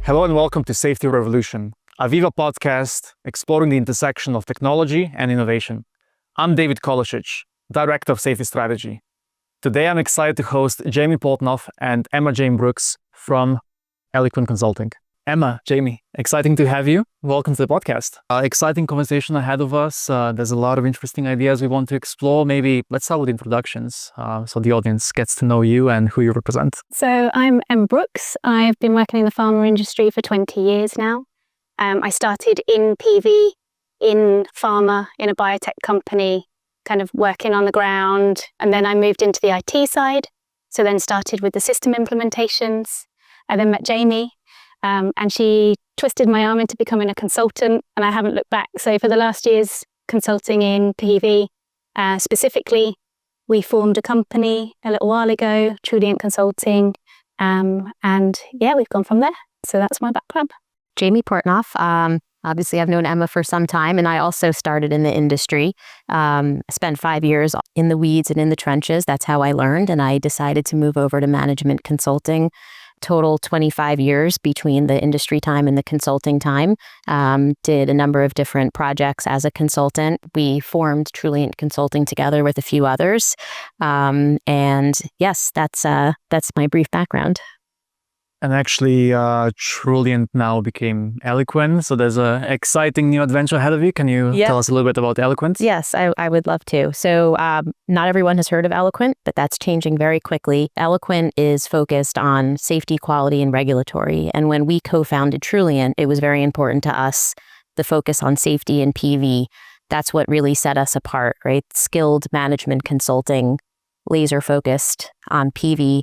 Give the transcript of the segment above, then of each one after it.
Hello and welcome to Safety Revolution, a Viva podcast exploring the intersection of technology and innovation. I'm David Kološić, Director of Safety Strategy. Today I'm excited to host Jamie Portnoff and Emma Jane Brookes from Eliquent Consulting. Emma, Jamie, exciting to have you. Welcome to the podcast. Exciting conversation ahead of us. There's a lot of interesting ideas we want to explore. Maybe let's start with introductions so the audience gets to know you and who you represent. So I'm Emma Brookes. I've been working in the pharma industry for 20 years now. I started in PV, in pharma, in a biotech company, kind of working on the ground. And then I moved into the IT side. So then started with the system implementations. I then met Jamie. And she twisted my arm into becoming a consultant, and I haven't looked back. So for the last years, consulting in PV, specifically, we formed a company a little while ago, Truliant Consulting, and yeah, we've gone from there. So that's my background. Jamie Portnoff. Obviously, I've known Emma for some time, and I also started in the industry. Spent 5 years in the weeds and in the trenches. That's how I learned, and I decided to move over to management consulting. Total 25 years between the industry time and the consulting time. Did a number of different projects as a consultant. We formed Truliant Consulting together with a few others. And yes, that's my brief background. And actually, Truliant now became Eliquent. So there's an exciting new adventure ahead of you. Can you tell us a little bit about Eliquent? Yes, I would love to. So not everyone has heard of Eliquent, but that's changing very quickly. Eliquent is focused on safety, quality, and regulatory. And when we co-founded Truliant, it was very important to us, the focus on safety and PV. That's what really set us apart, right? Skilled management consulting, laser focused on PV,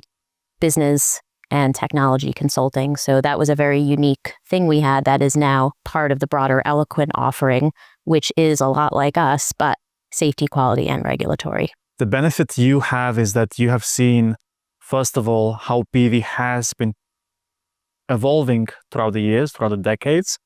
business, and technology consulting. So that was a very unique thing we had that is now part of the broader Eliquent offering, which is a lot like us, but safety, quality, and regulatory. The benefit you have is that you have seen, first of all, how PV has been evolving throughout the years, throughout the decades.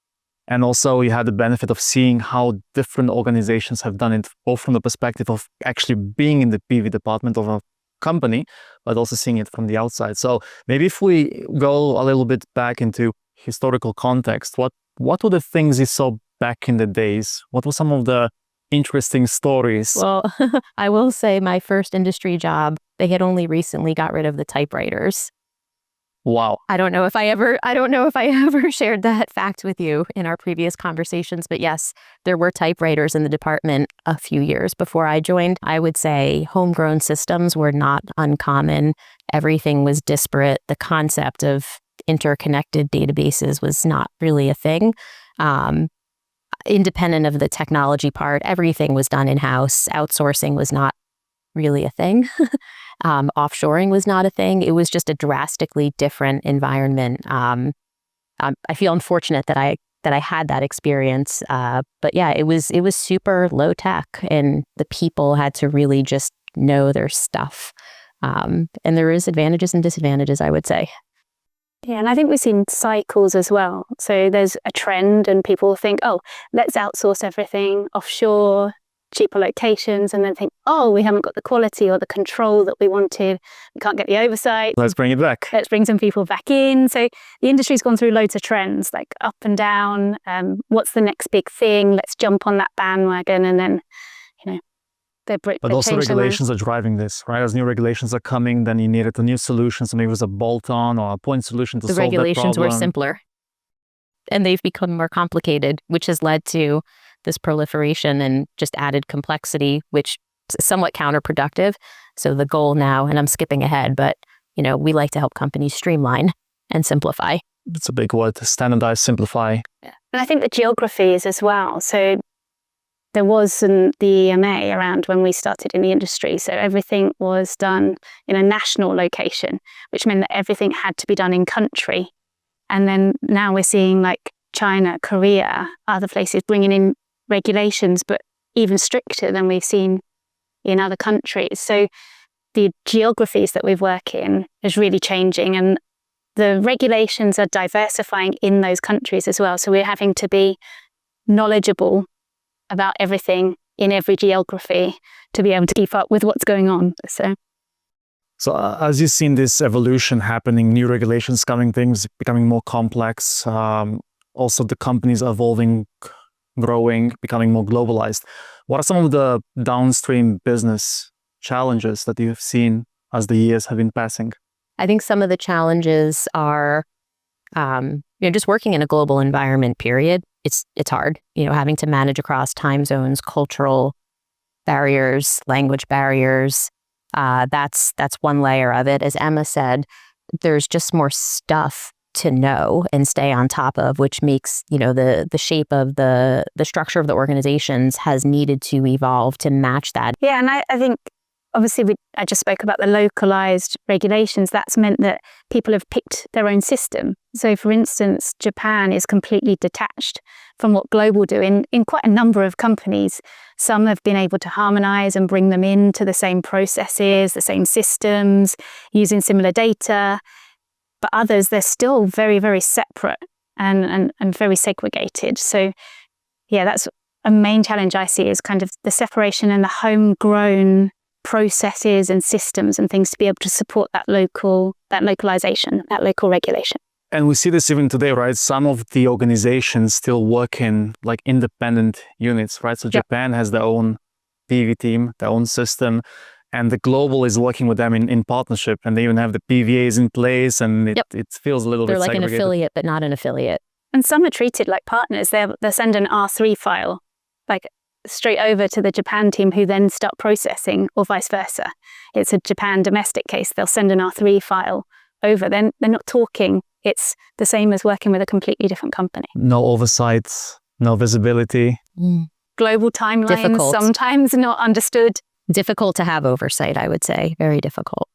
And also you had the benefit of seeing how different organizations have done it, both from the perspective of actually being in the PV department of a company, but also seeing it from the outside. So maybe if we go a little bit back into historical context, what were the things you saw back in the days? What were some of the interesting stories? Well, I will say my first industry job, they had only recently got rid of the typewriters. Wow. I don't know if I ever shared that fact with you in our previous conversations, but yes, there were typewriters in the department a few years before I joined. I would say homegrown systems were not uncommon. Everything was disparate. The concept of interconnected databases was not really a thing. Independent of the technology part, everything was done in-house. Outsourcing was not really a thing. Offshoring was not a thing. It was just a drastically different environment. I feel unfortunate that I had that experience. But yeah, it was super low tech, and the people had to really just know their stuff. And there is advantages and disadvantages, I would say. Yeah, and I think we've seen cycles as well. So there's a trend and people think, oh, let's outsource everything offshore, cheaper locations, and then think, oh, we haven't got the quality or the control that we wanted. We can't get the oversight. Let's bring it back. Let's bring some people back in. So the industry's gone through loads of trends, like up and down. What's the next big thing? Let's jump on that bandwagon. And then, But also regulations are driving this, right? As new regulations are coming, then you needed a new solution. So maybe it was a bolt-on or a point solution to solve that problem. The regulations were simpler, and they've become more complicated, which has led to this proliferation and just added complexity, which is somewhat counterproductive. So the goal now, and I'm skipping ahead, but we like to help companies streamline and simplify. It's a big word, standardize, simplify. Yeah. And I think the geographies as well. So there wasn't the EMA around when we started in the industry. So everything was done in a national location, which meant that everything had to be done in country. And then now we're seeing like China, Korea, other places bringing in regulations, but even stricter than we've seen in other countries. So the geographies that we work in is really changing, and the regulations are diversifying in those countries as well. So we're having to be knowledgeable about everything in every geography to be able to keep up with what's going on. So So as you've seen this evolution happening, new regulations coming, things becoming more complex, also the companies evolving, growing, becoming more globalized. What are some of the downstream business challenges that you've seen as the years have been passing? I think some of the challenges are, just working in a global environment, period. It's hard, having to manage across time zones, cultural barriers, language barriers. That's one layer of it. As Emma said, there's just more stuff to know and stay on top of, which makes, the shape of the structure of the organizations has needed to evolve to match that. Yeah, and I think obviously I just spoke about the localized regulations. That's meant that people have picked their own system. So for instance, Japan is completely detached from what global do in quite a number of companies. Some have been able to harmonize and bring them into the same processes, the same systems, using similar data. But others, they're still very, very separate and very segregated. So yeah, that's a main challenge I see, is kind of the separation and the homegrown processes and systems and things to be able to support that localization, that local regulation. And we see this even today, right? Some of the organizations still work in like independent units, right? So Japan has their own PV team, their own system, and the global is working with them in partnership, and they even have the PVAs in place, and it feels a little bit segregated. They're like an affiliate, but not an affiliate. And some are treated like partners. They'll send an R3 file, like straight over to the Japan team, who then start processing, or vice versa. It's a Japan domestic case. They'll send an R3 file over. Then they're not talking. It's the same as working with a completely different company. No oversight, no visibility. Global timelines, sometimes not understood. Difficult to have oversight, I would say. Very difficult.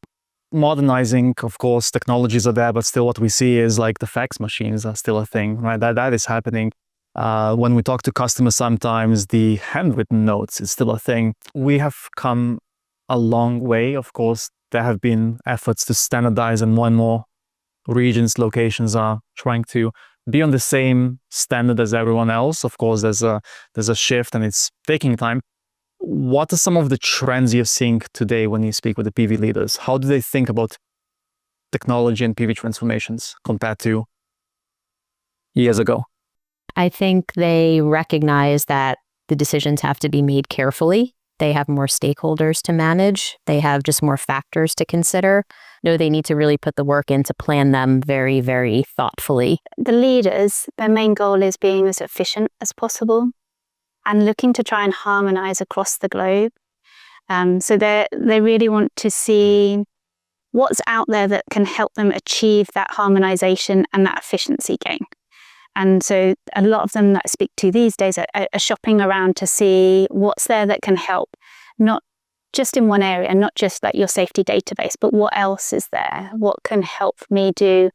Modernizing, of course, technologies are there, but still what we see is like the fax machines are still a thing, right? That is happening. When we talk to customers, sometimes the handwritten notes is still a thing. We have come a long way. Of course, there have been efforts to standardize, and more and more regions, locations are trying to be on the same standard as everyone else. Of course, there's a shift, and it's taking time. What are some of the trends you're seeing today when you speak with the PV leaders? How do they think about technology and PV transformations compared to years ago? I think they recognize that the decisions have to be made carefully. They have more stakeholders to manage. They have just more factors to consider. No, they need to really put the work in to plan them very, very thoughtfully. The leaders, their main goal is being as efficient as possible and looking to try and harmonize across the globe. So they really want to see what's out there that can help them achieve that harmonization and that efficiency gain. And so a lot of them that I speak to these days are shopping around to see what's there that can help, not just in one area, not just like your safety database, but what else is there? What can help me do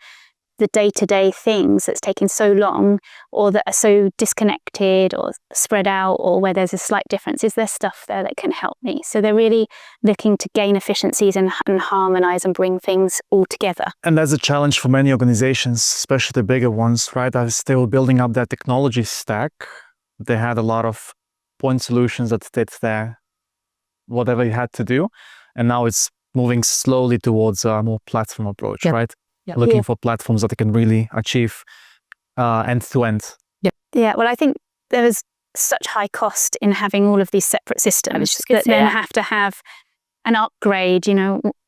the day-to-day things that's taking so long, or that are so disconnected or spread out, or where there's a slight difference? Is there stuff there that can help me? So they're really looking to gain efficiencies and harmonize and bring things all together. And that's a challenge for many organizations, especially the bigger ones, right? Are still building up that technology stack. They had a lot of point solutions that did their whatever you had to do, and now it's moving slowly towards a more platform approach, right? Yep. Looking for platforms that they can really achieve end-to-end. Yeah, well, I think there is such high cost in having all of these separate systems that then have to have an upgrade,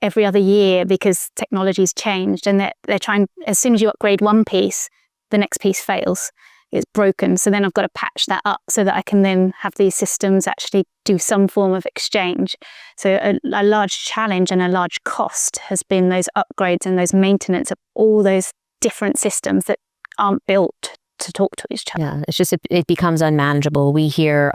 every other year, because technology's changed, and they're trying, as soon as you upgrade one piece, the next piece fails. It's broken. So then I've got to patch that up so that I can then have these systems actually do some form of exchange. So a large challenge and a large cost has been those upgrades and those maintenance of all those different systems that aren't built to talk to each other. Yeah, it's just, it becomes unmanageable. We hear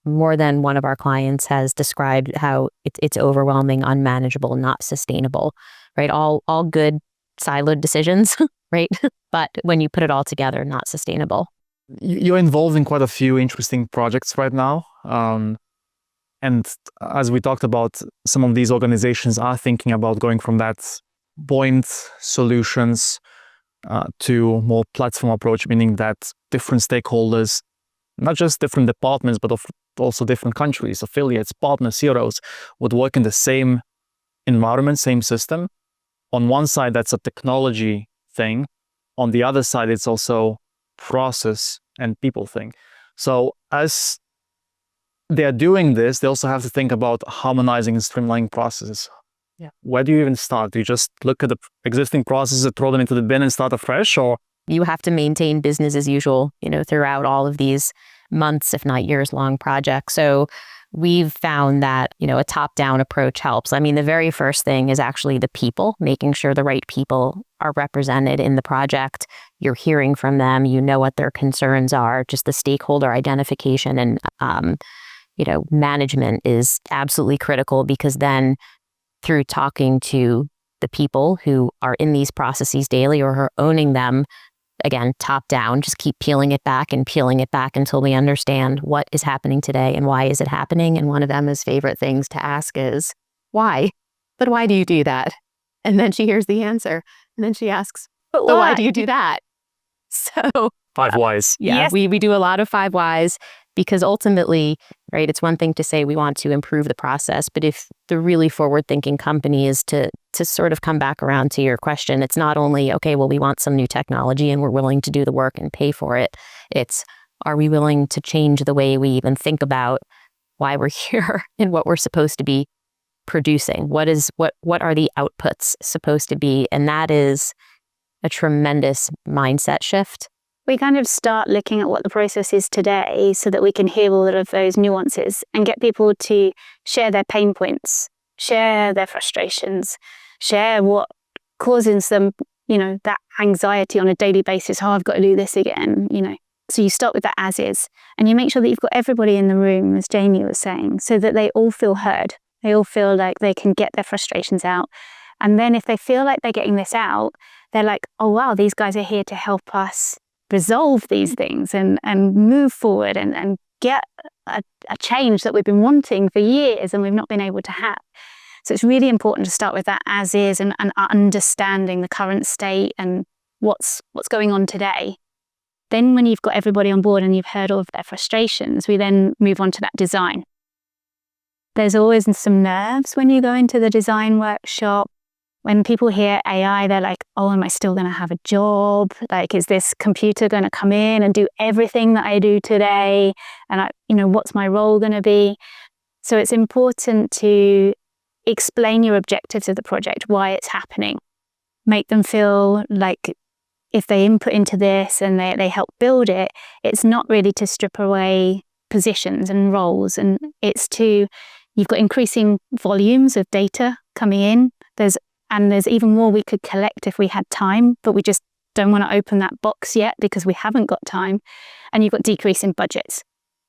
more than one of our clients has described how it's overwhelming, unmanageable, not sustainable, right? All good siloed decisions, right? But when you put it all together, not sustainable. You're involved in quite a few interesting projects right now. And as we talked about, some of these organizations are thinking about going from that point solutions to more platform approach, meaning that different stakeholders, not just different departments, but also different countries, affiliates, partners, CROs, would work in the same environment, same system. On one side, that's a technology thing. On the other side, it's also process and people thing. So as they're doing this, they also have to think about harmonizing and streamlining processes. Yeah. Where do you even start? Do you just look at the existing processes, throw them into the bin and start afresh, or? You have to maintain business as usual, throughout all of these months, if not years long projects. So we've found that, a top-down approach helps. I mean, the very first thing is actually the people, making sure the right people are represented in the project. You're hearing from them, what their concerns are, just the stakeholder identification and, management is absolutely critical, because then through talking to the people who are in these processes daily or are owning them, again, top down, just keep peeling it back until we understand what is happening today and why is it happening. And one of Emma's favorite things to ask is, why? But why do you do that? And then she hears the answer. And then she asks, but why do you do that? So 5 whys. Yeah, yes. we do a lot of 5 whys, because ultimately, right, it's one thing to say we want to improve the process, but if the really forward-thinking company is to sort of come back around to your question, it's not only, okay, well, we want some new technology and we're willing to do the work and pay for it. It's, are we willing to change the way we even think about why we're here and what we're supposed to be producing? What are the outputs supposed to be? And that is a tremendous mindset shift. We kind of start looking at what the process is today so that we can hear all of those nuances and get people to share their pain points, share their frustrations, share what causes them, that anxiety on a daily basis. Oh, I've got to do this again, So you start with that as is, and you make sure that you've got everybody in the room, as Jamie was saying, so that they all feel heard. They all feel like they can get their frustrations out. And then if they feel like they're getting this out, they're like, oh, wow, these guys are here to help us resolve these things and move forward and get a change that we've been wanting for years and we've not been able to have. So it's really important to start with that as is and understanding the current state and what's going on today. Then when you've got everybody on board and you've heard all of their frustrations, we then move on to that design. There's always some nerves when you go into the design workshop. When people hear AI, they're like, oh, am I still going to have a job? Like, is this computer going to come in and do everything that I do today? And what's my role going to be? So it's important to explain your objectives of the project, why it's happening. Make them feel like if they input into this and they help build it, it's not really to strip away positions and roles. And it's you've got increasing volumes of data coming in. There's even more we could collect if we had time, but we just don't want to open that box yet because we haven't got time. And you've got decreasing budgets.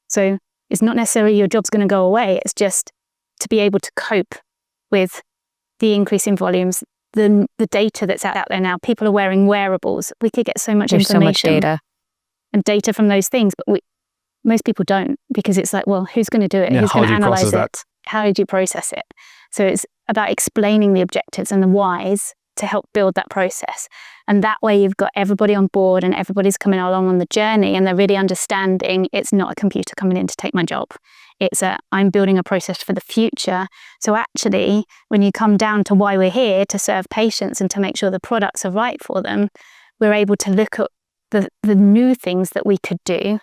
So it's not necessarily your job's going to go away. It's just to be able to cope with the increasing volumes, the data that's out there now. People are wearing wearables. We could get so much There's information. So much data. And data from those things, but most people don't, because it's like, well, who's going to do it? Yeah, who's going to analyze that? it? How did you process it? So it's about explaining the objectives and the whys to help build that process. And that way you've got everybody on board and everybody's coming along on the journey and they're really understanding it's not a computer coming in to take my job. It's I'm building a process for the future. So actually, when you come down to why we're here, to serve patients and to make sure the products are right for them, we're able to look at the new things that we could do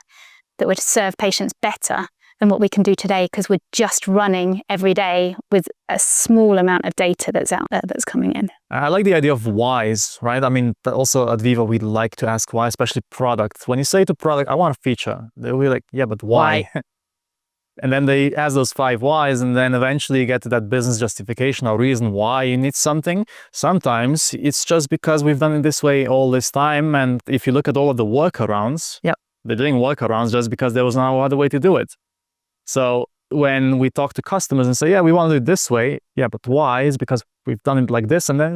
that would serve patients better than what we can do today, because we're just running every day with a small amount of data that's out there that's coming in. I like the idea of whys, right? I mean, also at Viva, we like to ask why, especially products. When you say to product, I want a feature, they'll be like, yeah, but why? And then they ask those 5 whys, and then eventually you get to that business justification or reason why you need something. Sometimes it's just because we've done it this way all this time. And if you look at all of the workarounds, they're doing workarounds just because there was no other way to do it. So when we talk to customers and say, yeah, we want to do it this way, yeah, but why? Is because we've done it like this, and then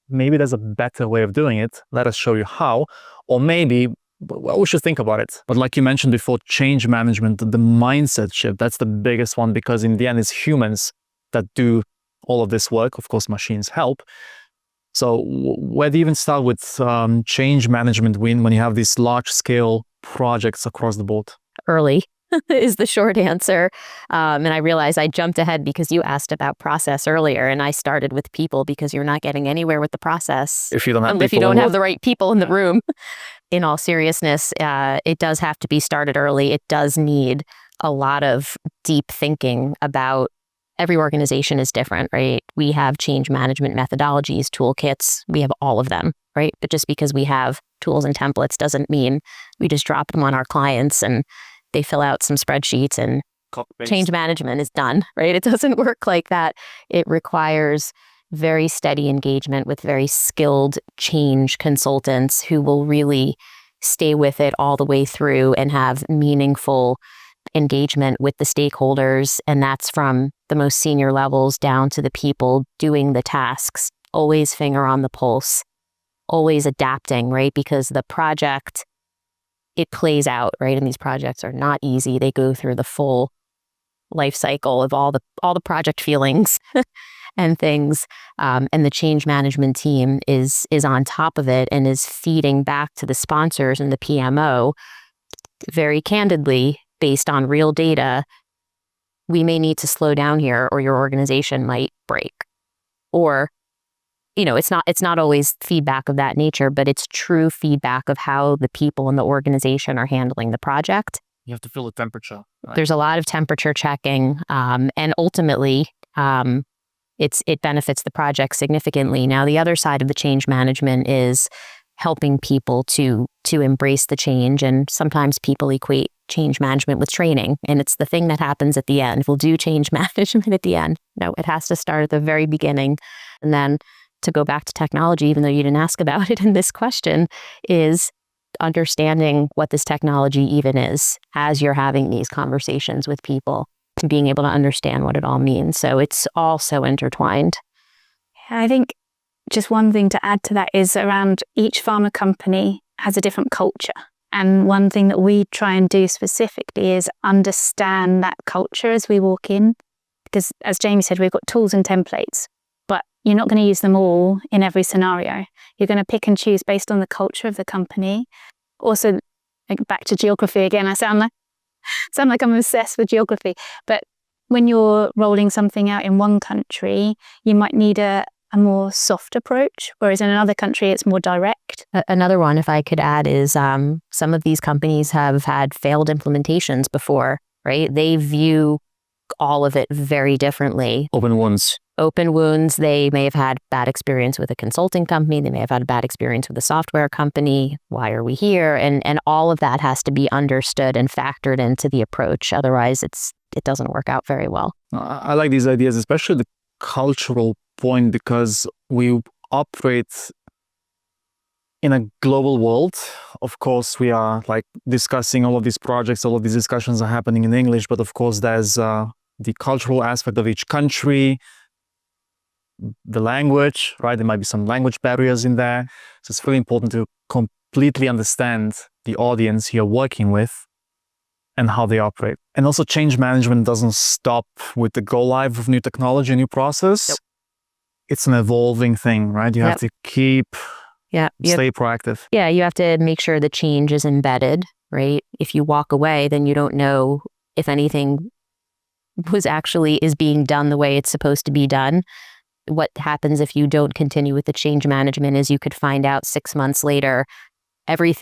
maybe there's a better way of doing it. Let us show you how. Or maybe, well, we should think about it. But like you mentioned before, change management, the mindset shift, that's the biggest one, because in the end, it's humans that do all of this work. Of course, machines help. So where do you even start with change management when you have these large-scale projects across the board? Early. is the short answer. And I realize I jumped ahead because you asked about process earlier, and I started with people because you're not getting anywhere with the process If you don't have if you don't have the right people in the room. In all seriousness, it does have to be started early. It does need a lot of deep thinking about. Every organization is different, right? We have change management methodologies, toolkits. We have all of them, right? But just because we have tools and templates doesn't mean we just drop them on our clients and they fill out some spreadsheets and change management is done, right? It doesn't work like that. It requires very steady engagement with very skilled change consultants who will really stay with it all the way through and have meaningful engagement with the stakeholders. And that's from the most senior levels down to the people doing the tasks, always finger on the pulse, always adapting, right? Because the project, it plays out, right? And these projects are not easy. They go through the full life cycle of all the project feelings and things. And the change management team is on top of it and is feeding back to the sponsors and the PMO very candidly based on real data. We may need to slow down here or your organization might break. Or, it's not always feedback of that nature, but it's true feedback of how the people in the organization are handling the project. You have to feel the temperature. Right? There's a lot of temperature checking, and ultimately, it benefits the project significantly. Now, the other side of the change management is helping people to embrace the change, and sometimes people equate change management with training, and it's the thing that happens at the end. We'll do change management at the end. No, it has to start at the very beginning. And then to go back to technology, even though you didn't ask about it in this question, is understanding what this technology even is as you're having these conversations with people, and being able to understand what it all means. So it's all so intertwined. I think just one thing to add to that is around each pharma company has a different culture. And one thing that we try and do specifically is understand that culture as we walk in. Because as Jamie said, we've got tools and templates, but you're not going to use them all in every scenario. You're going to pick and choose based on the culture of the company. Also, back to geography again, I sound like I'm obsessed with geography. But when you're rolling something out in one country, you might need a more soft approach, whereas in another country, it's more direct. Another one, if I could add, is some of these companies have had failed implementations before, right? They view all of it very differently. Open wounds. They may have had bad experience with a consulting company. They may have had a bad experience with a software company. Why are we here? And all of that has to be understood and factored into the approach. Otherwise, it doesn't work out very well. I like these ideas, especially the cultural point, because we operate in a global world. Of course, we are discussing all of these projects, all of these discussions are happening in English, but of course there's the cultural aspect of each country, the language, right? There might be some language barriers in there. So it's really important to completely understand the audience you're working with and how they operate. And also change management doesn't stop with the go live of new technology, new process. Yep. It's an evolving thing, right? You have to stay proactive. Yeah, you have to make sure the change is embedded, right? If you walk away, then you don't know if anything is being done the way it's supposed to be done. What happens if you don't continue with the change management is you could find out 6 months later, you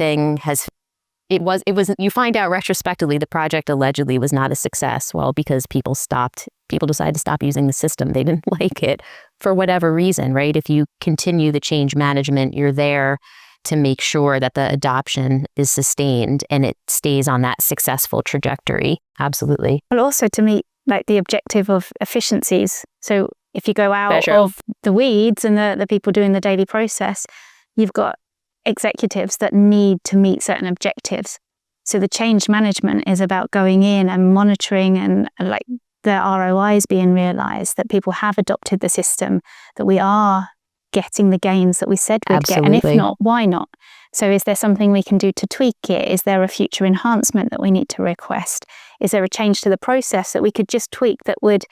find out retrospectively the project allegedly was not a success. Well, because people decided to stop using the system. They didn't like it for whatever reason, right? If you continue the change management, you're there to make sure that the adoption is sustained and it stays on that successful trajectory. Absolutely. But also to meet the objective of efficiencies. So if you go out of the weeds and the people doing the daily process, you've got executives that need to meet certain objectives. So the change management is about going in and monitoring and the ROIs being realized, that people have adopted the system, that we are getting the gains that we said we'd get. And if not, why not? So is there something we can do to tweak it? Is there a future enhancement that we need to request? Is there a change to the process that we could just tweak that would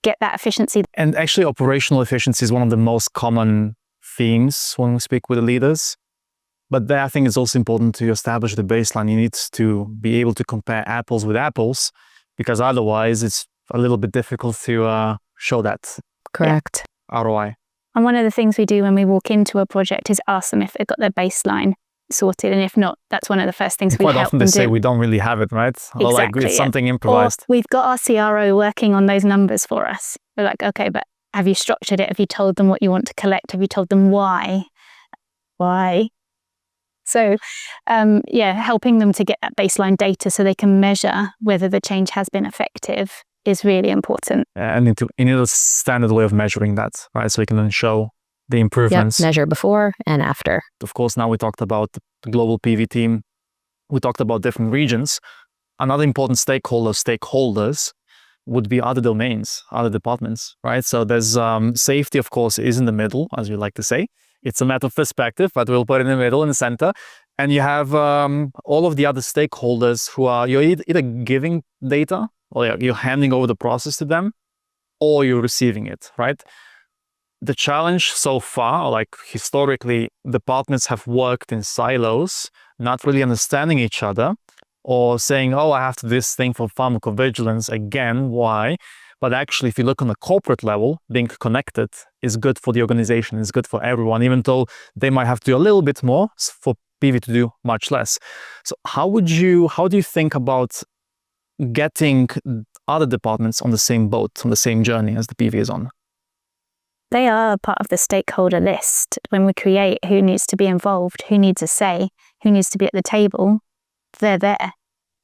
get that efficiency? And actually, operational efficiency is one of the most common themes when we speak with the leaders. But there, I think it's also important to establish the baseline. You need to be able to compare apples with apples, because otherwise it's a little bit difficult to show that Correct. ROI. And one of the things we do when we walk into a project is ask them if they've got their baseline sorted. And if not, that's one of the first things we Quite help often them they say do. we don't really have it, right? Or like Exactly, it's yeah. something Or improvised. we've got our CRO working on those numbers for us. We're like, okay, but have you structured it? Have you told them what you want to collect? Have you told them why? Why? So, helping them to get that baseline data so they can measure whether the change has been effective is really important. And you need a standard way of measuring that, right? So you can then show the improvements. Yep, measure before and after. Of course, now we talked about the global PV team. We talked about different regions. Another important stakeholders would be other domains, other departments, right? So there's safety, of course, is in the middle, as we like to say. It's a matter of perspective, but we'll put it in the middle, in the center. And you have all of the other stakeholders who are, you're either giving data or you're handing over the process to them, or you're receiving it, right? The challenge so far, like historically, departments have worked in silos, not really understanding each other, or saying, oh, I have to do this thing for pharmacovigilance again, why? But actually, if you look on a corporate level, being connected is good for the organization, is good for everyone, even though they might have to do a little bit more for PV to do much less. So how do you think about getting other departments on the same boat, on the same journey as the PV is on? They are part of the stakeholder list. When we create who needs to be involved, who needs a say, who needs to be at the table, they're there.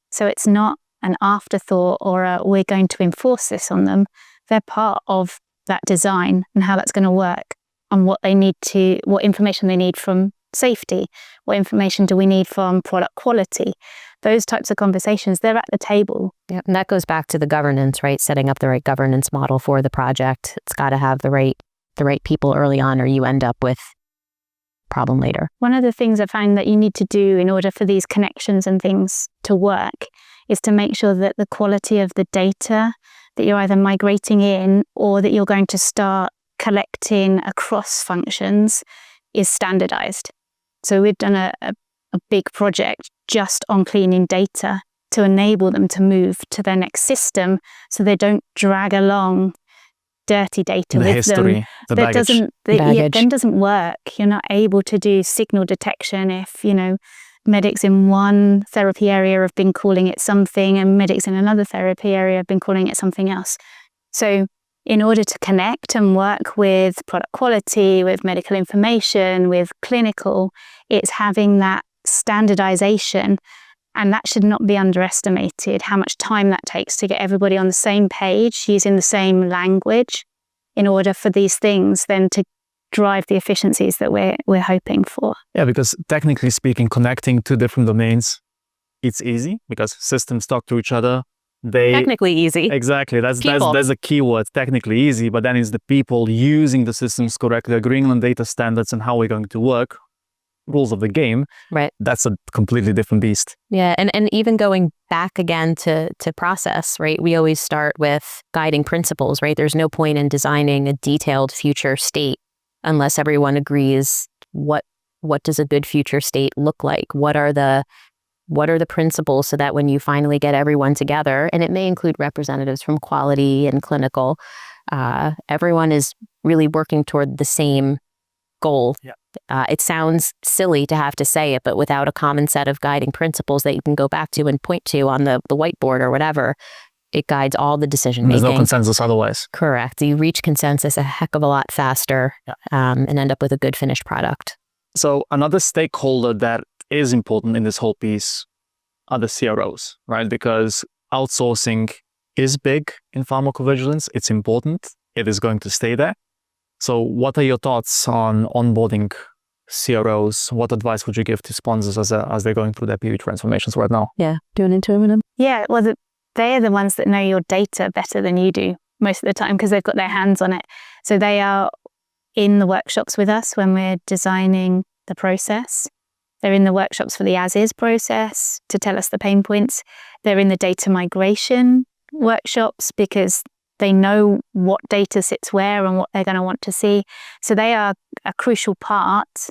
So it's not an afterthought or we're going to enforce this on them. They're part of that design and how that's going to work, and what information they need from safety, what information do we need from product quality. Those types of conversations, they're at the table. Yeah, and that goes back to the governance, right? Setting up the right governance model for the project. It's got to have the right people early on, or you end up with problem later. One of the things I find that you need to do in order for these connections and things to work is to make sure that the quality of the data that you're either migrating in or that you're going to start collecting across functions is standardized. So we've done a big project just on cleaning data to enable them to move to their next system so they don't drag along dirty data The with history, them. the That baggage. then doesn't work. You're not able to do signal detection if, medics in one therapy area have been calling it something and medics in another therapy area have been calling it something else. So in order to connect and work with product quality, with medical information, with clinical, it's having that standardization. And that should not be underestimated, how much time that takes to get everybody on the same page, using the same language, in order for these things then to drive the efficiencies that we're hoping for. Yeah, because technically speaking, connecting two different domains, it's easy because systems talk to each other. Technically easy. Exactly. That's a key word, technically easy, but then it's the people using the systems correctly, agreeing on data standards and how we're going to work, rules of the game. Right. That's a completely different beast. Yeah, and even going back again to process, right? We always start with guiding principles, right? There's no point in designing a detailed future state unless everyone agrees what does a good future state look like? What are the principles, so that when you finally get everyone together, and it may include representatives from quality and clinical, everyone is really working toward the same goal. Yeah. It sounds silly to have to say it, but without a common set of guiding principles that you can go back to and point to on the whiteboard or whatever, it guides all the decision making. There's no consensus otherwise. Correct. You reach consensus a heck of a lot faster, and end up with a good finished product. So another stakeholder that is important in this whole piece are the CROs, right? Because outsourcing is big in pharmacovigilance. It's important. It is going to stay there. So what are your thoughts on onboarding CROs? What advice would you give to sponsors as they're going through their PV transformations right now? Yeah, doing interim with them. Yeah, well, they're the ones that know your data better than you do most of the time because they've got their hands on it. So they are in the workshops with us when we're designing the process. They're in the workshops for the as-is process to tell us the pain points. They're in the data migration workshops because they know what data sits where and what they're going to want to see. So they are a crucial part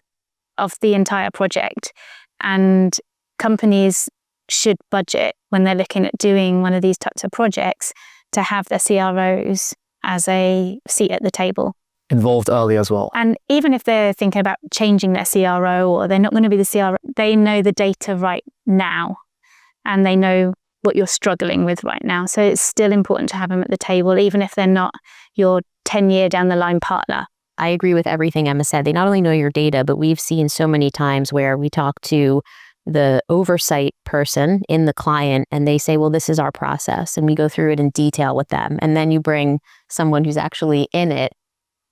of the entire project. And companies should budget when they're looking at doing one of these types of projects to have their CROs as a seat at the table. Involved early as well. And even if they're thinking about changing their CRO or they're not going to be the CRO, they know the data right now and they know what you're struggling with right now. So it's still important to have them at the table, even if they're not your 10-year down the line partner. I agree with everything Emma said. They not only know your data, but we've seen so many times where we talk to the oversight person in the client and they say, well, this is our process. And we go through it in detail with them. And then you bring someone who's actually in it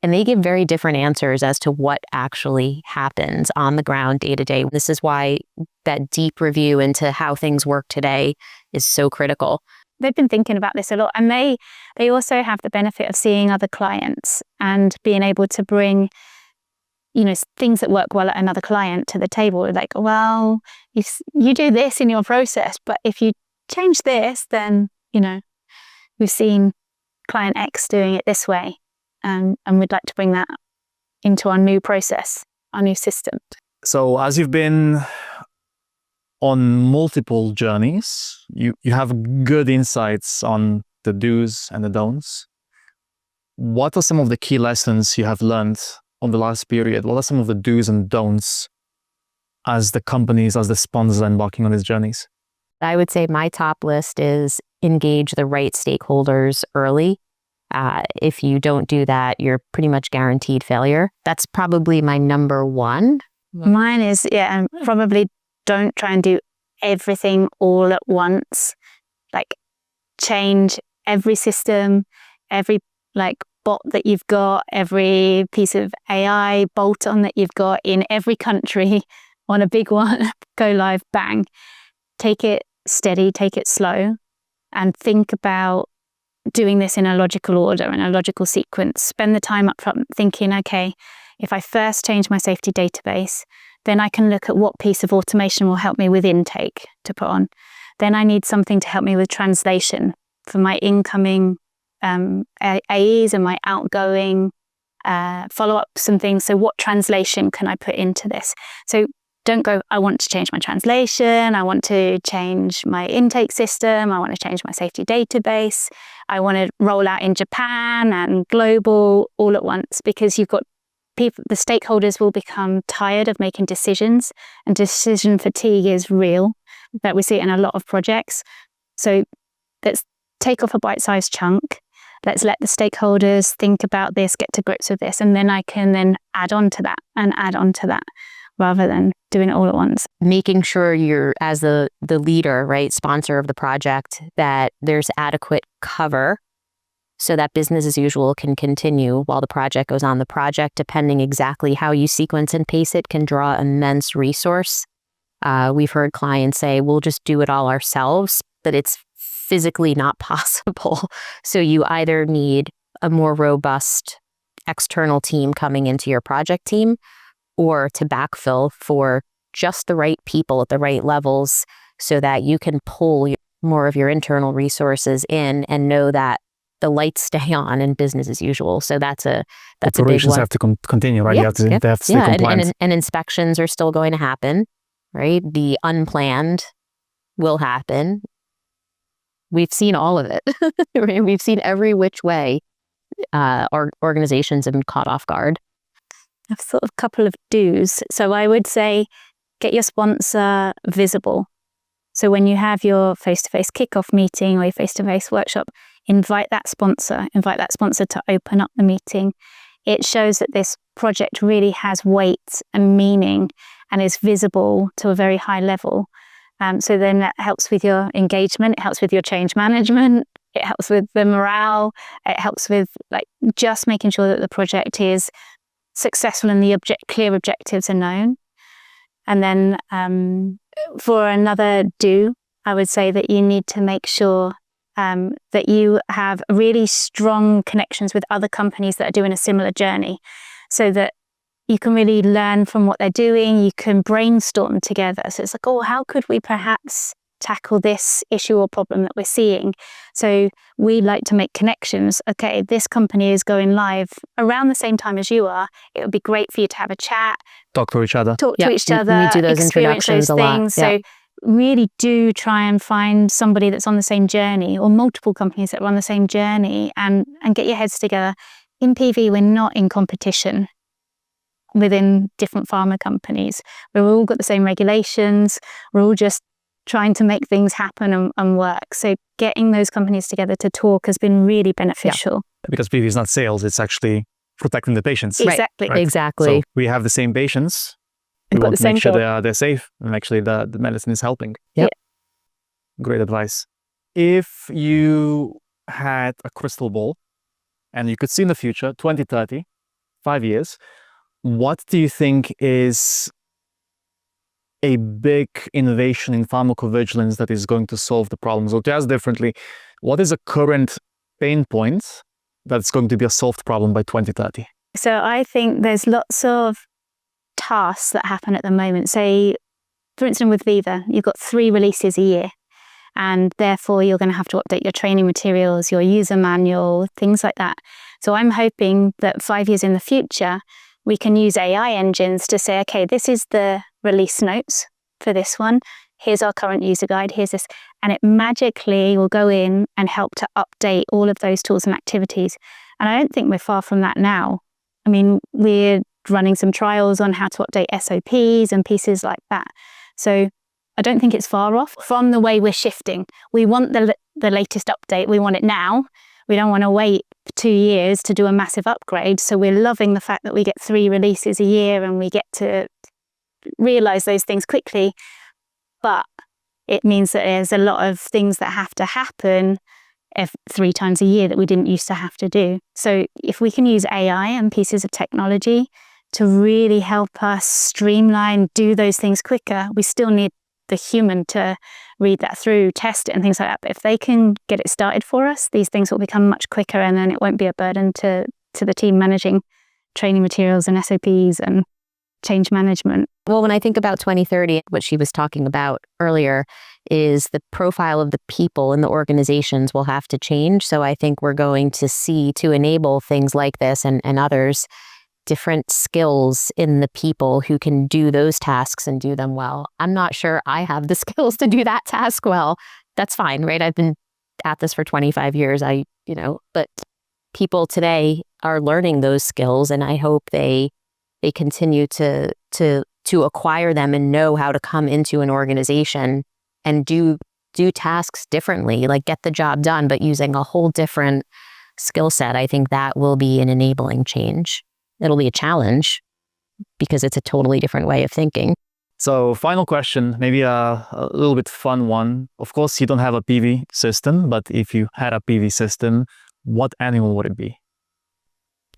and they give very different answers as to what actually happens on the ground day to day. This is why that deep review into how things work today is so critical. They've been thinking about this a lot, and they also have the benefit of seeing other clients and being able to bring, things that work well at another client to the table. Like, well, if you do this in your process, but if you change this, then, we've seen client X doing it this way. And we'd like to bring that into our new process, our new system. So as you've been on multiple journeys, you have good insights on the do's and the don'ts. What are some of the key lessons you have learned on the last period? What are some of the do's and don'ts as the companies, as the sponsors embarking on these journeys? I would say my top list is engage the right stakeholders early. If you don't do that, you're pretty much guaranteed failure. That's probably my number one. Mine is, probably don't try and do everything all at once. Like change every system, every bot that you've got, every piece of AI bolt-on that you've got in every country on a big one, go live, bang. Take it steady, take it slow, and think about doing this in a logical order, in a logical sequence. Spend the time up front thinking, okay, if I first change my safety database, then I can look at what piece of automation will help me with intake to put on. Then I need something to help me with translation for my incoming AEs and my outgoing follow-ups and things. So what translation can I put into this? So don't go, I want to change my translation, I want to change my intake system, I want to change my safety database, I want to roll out in Japan and global all at once, because you've got people, the stakeholders will become tired of making decisions, and decision fatigue is real. That we see it in a lot of projects. So let's take off a bite-sized chunk. Let's let the stakeholders think about this, get to grips with this, and then I can then add on to that and add on to that, rather than doing it all at once. Making sure you're, as the leader, right, sponsor of the project, that there's adequate cover so that business as usual can continue while the project goes on. The project, depending exactly how you sequence and pace it, can draw immense resource. We've heard clients say, we'll just do it all ourselves, but it's physically not possible. So you either need a more robust external team coming into your project team, or to backfill for just the right people at the right levels so that you can pull more of your internal resources in and know that the lights stay on in business as usual. So that's a big one. Operations have to continue, right? Yeah, They have to stay compliant. And inspections are still going to happen, right? The unplanned will happen. We've seen all of it. Right? We've seen every which way our organizations have been caught off guard. I've thought of a couple of do's. So I would say get your sponsor visible. So when you have your face-to-face kickoff meeting or your face-to-face workshop, invite that sponsor to open up the meeting. It shows that this project really has weight and meaning and is visible to a very high level. So then that helps with your engagement, it helps with your change management, it helps with the morale, it helps with just making sure that the project is successful and the clear objectives are known. And then for another do, I would say that you need to make sure that you have really strong connections with other companies that are doing a similar journey, so that you can really learn from what they're doing. You can brainstorm together. So it's like, oh, how could we perhaps tackle this issue or problem that we're seeing. So we like to make connections. Okay, this company is going live around the same time as you are. It would be great for you to have a chat, Talk to each other. talk to each other, We do those experience introductions those a lot. things. So really do try and find somebody that's on the same journey, or multiple companies that are on the same journey, and get your heads together. In PV, we're not in competition within different pharma companies. We've all got the same regulations. We're all just trying to make things happen and work. So getting those companies together to talk has been really beneficial. Because PV is not sales, it's actually protecting the patients. Exactly. Right. Exactly. So we have the same patients. We We've got want the to make same sure job. they're safe, and actually the medicine is helping. Yep. Great advice. If you had a crystal ball and you could see in the future, 2030, 5 years, what do you think is a big innovation in pharmacovigilance that is going to solve the problems? Or to ask differently, what is a current pain point that's going to be a solved problem by 2030? So I think there's lots of tasks that happen at the moment. Say, for instance, with Viva, you've got 3 releases a year, and therefore you're going to have to update your training materials, your user manual, things like that. So I'm hoping that 5 years in the future, we can use AI engines to say, okay, this is the release notes for this one. Here's our current user guide. Here's this. And it magically will go in and help to update all of those tools and activities. And I don't think we're far from that now. I mean, we're running some trials on how to update SOPs and pieces like that. So I don't think it's far off from the way we're shifting. We want the latest update. We want it now. We don't want to wait 2 years to do a massive upgrade. So we're loving the fact that we get 3 releases a year and we get to realize those things quickly. But it means that there's a lot of things that have to happen 3 times a year that we didn't used to have to do. So if we can use AI and pieces of technology to really help us streamline, do those things quicker, we still need the human to read that through, test it and things like that. But if they can get it started for us, these things will become much quicker, and then it won't be a burden to the team managing training materials and SOPs and change management. Well, when I think about 2030, what she was talking about earlier is the profile of the people in the organizations will have to change. So I think we're going to see, to enable things like this and others, different skills in the people who can do those tasks and do them well. I'm not sure I have the skills to do that task well. That's fine, right? I've been at this for 25 years. But people today are learning those skills, and I hope they continue to acquire them and know how to come into an organization and do tasks differently, like get the job done, but using a whole different skill set. I think that will be an enabling change. It'll be a challenge because it's a totally different way of thinking. So final question, maybe a little bit fun one. Of course, you don't have a PV system, but if you had a PV system, what animal would it be?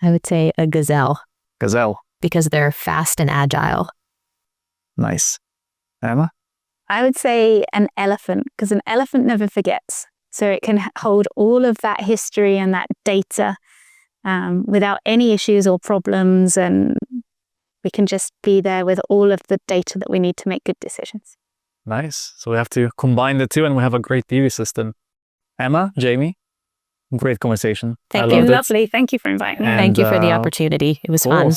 I would say a gazelle. Gazelle. Because they're fast and agile. Nice. Emma? I would say an elephant, because an elephant never forgets. So it can hold all of that history and that data without any issues or problems, and we can just be there with all of the data that we need to make good decisions. Nice. So we have to combine the two and we have a great PV system. Emma, Jamie, great conversation. Thank you. Lovely. Thank you for inviting me. Thank you for the opportunity. It was fun.